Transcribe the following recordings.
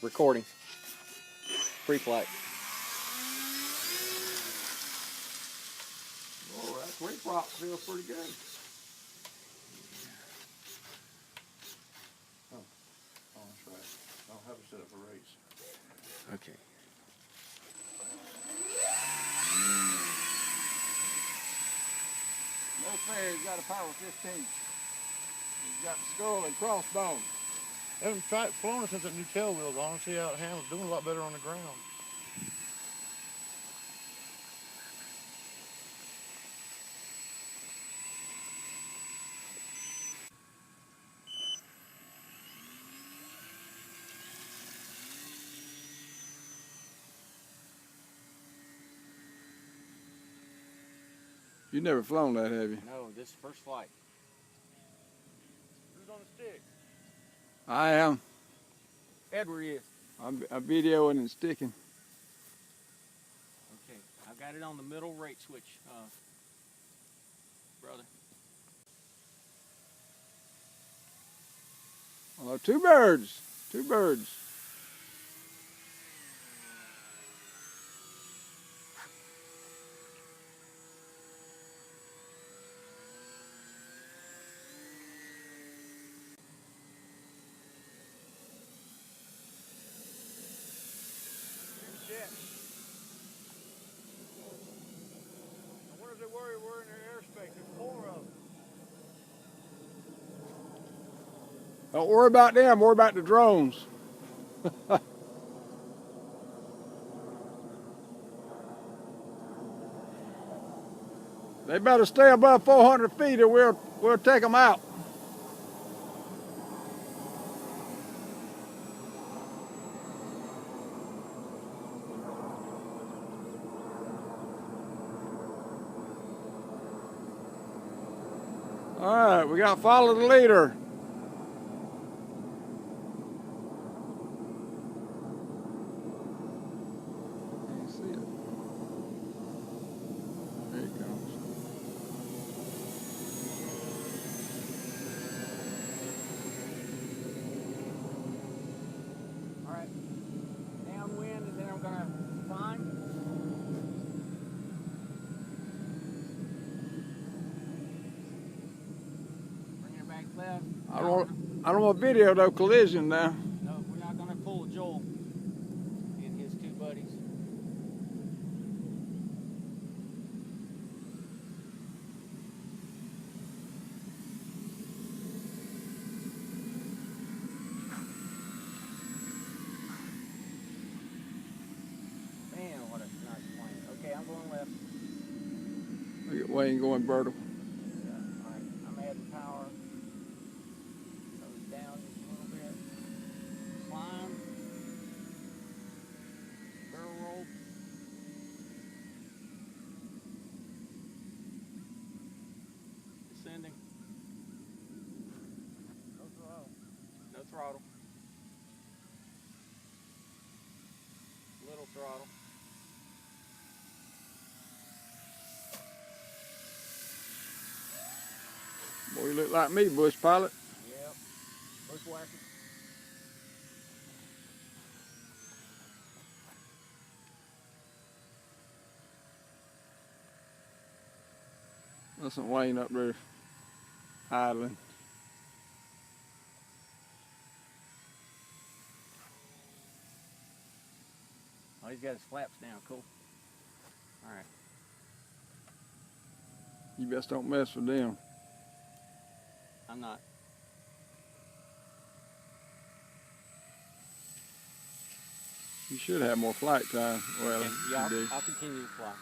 recording. Pre-flight. Oh, that pre-prop feels pretty good. Oh, that's right. I'll have it set up for race. Okay. No fair, he's got a power of 15. He's got the skull and crossbones. Haven't tried Florence since that new tail wheels on. See how it handles. Doing a lot better on the ground. You've never flown that, have you? No, this is first flight. Who's on the stick? I am. Edward is. I'm videoing and sticking. Okay, I've got it on the middle rate switch, brother. Oh, two birds. Two birds. I wonder if they worry we're in their airspace. There's 4 of them. Don't worry about them, worry about the drones. They better stay above 400 feet or we'll take them out. All right, we got to follow the leader. Can't see it. There it comes. All right. Downwind, and then I'm gonna climb. Bringing it back left. I don't want video though, collision now. No, we're not gonna pull Joel and his 2 buddies. Man, what a nice plane. Okay, I'm going left. Look at Wayne going vertical. Yeah, all right, I'm adding power. Goes down just a little bit. Climb. Barrel roll. Descending. No throttle. No throttle. Little throttle. Boy, you look like me, bush pilot. Yep. Bushwhacker. Listen, Wayne up there idling. Oh, he's got his flaps down. Cool. All right. You best don't mess with them. I'm not. You should have more flight time. Well, Okay, yeah, you do. I'll continue to fly.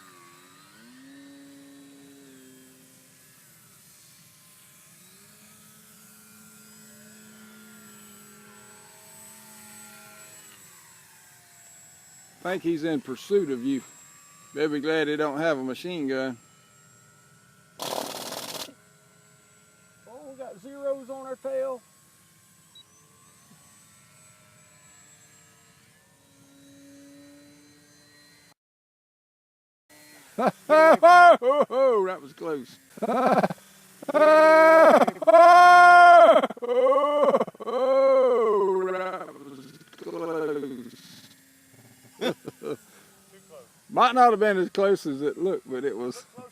I think he's in pursuit of you. They'll be glad they don't have a machine gun. Oh, we got zeros on our tail. Oh, that was close. That was close. Might not have been as close as it looked, but it was. Close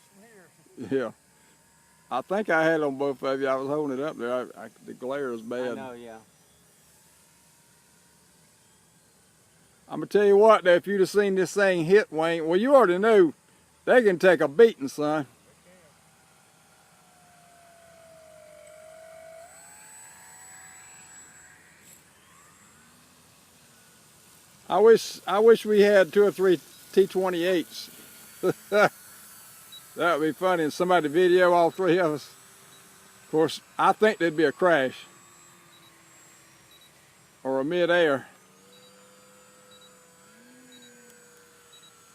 from here. Yeah. I think I had it on both of you. I was holding it up there. The glare is bad. I know, yeah. I'm going to tell you what, though, if you'd have seen this thing hit, Wayne, well, you already knew they can take a beating, son. I wish we had 2 or 3 T-28s. That would be funny, and somebody video all 3 of us. Of course, I think there'd be a crash or a mid-air.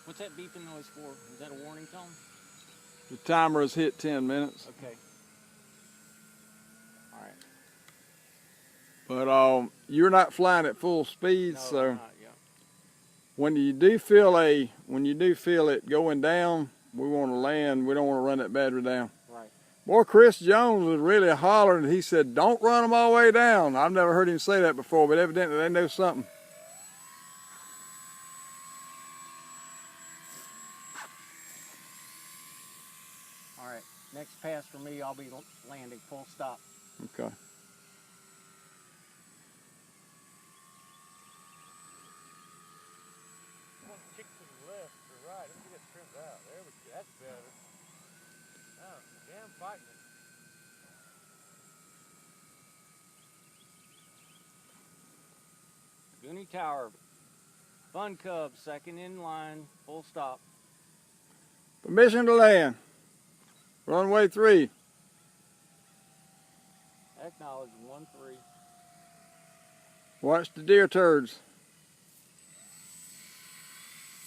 What's that beeping noise for? Is that a warning tone? The timer has hit 10 minutes. Okay. All right. But you're not flying at full speed, No, so I'm not, yeah. when you do feel it going down, we want to land. We don't want to run that battery down. Right. Boy, Chris Jones was really hollering. He said, "Don't run them all the way down." I've never heard him say that before, but evidently they know something. All right. Next pass for me, I'll be landing full stop. Okay. Kick to the left or right. Let me get that trimmed out. There we go. That's better. Now, damn fighting it. Gooney Tower. FunCub, second in line, full stop. Permission to land. Runway 3. Acknowledge 1-3. Watch the deer turds.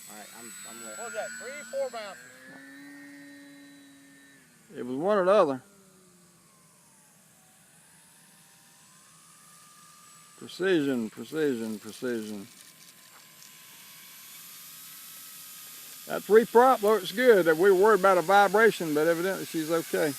All right, I'm left. What was that? 3 or 4 bounces? It was one or the other. Precision, precision, precision. That 3 prop looks good. We were worried about a vibration, but evidently she's okay.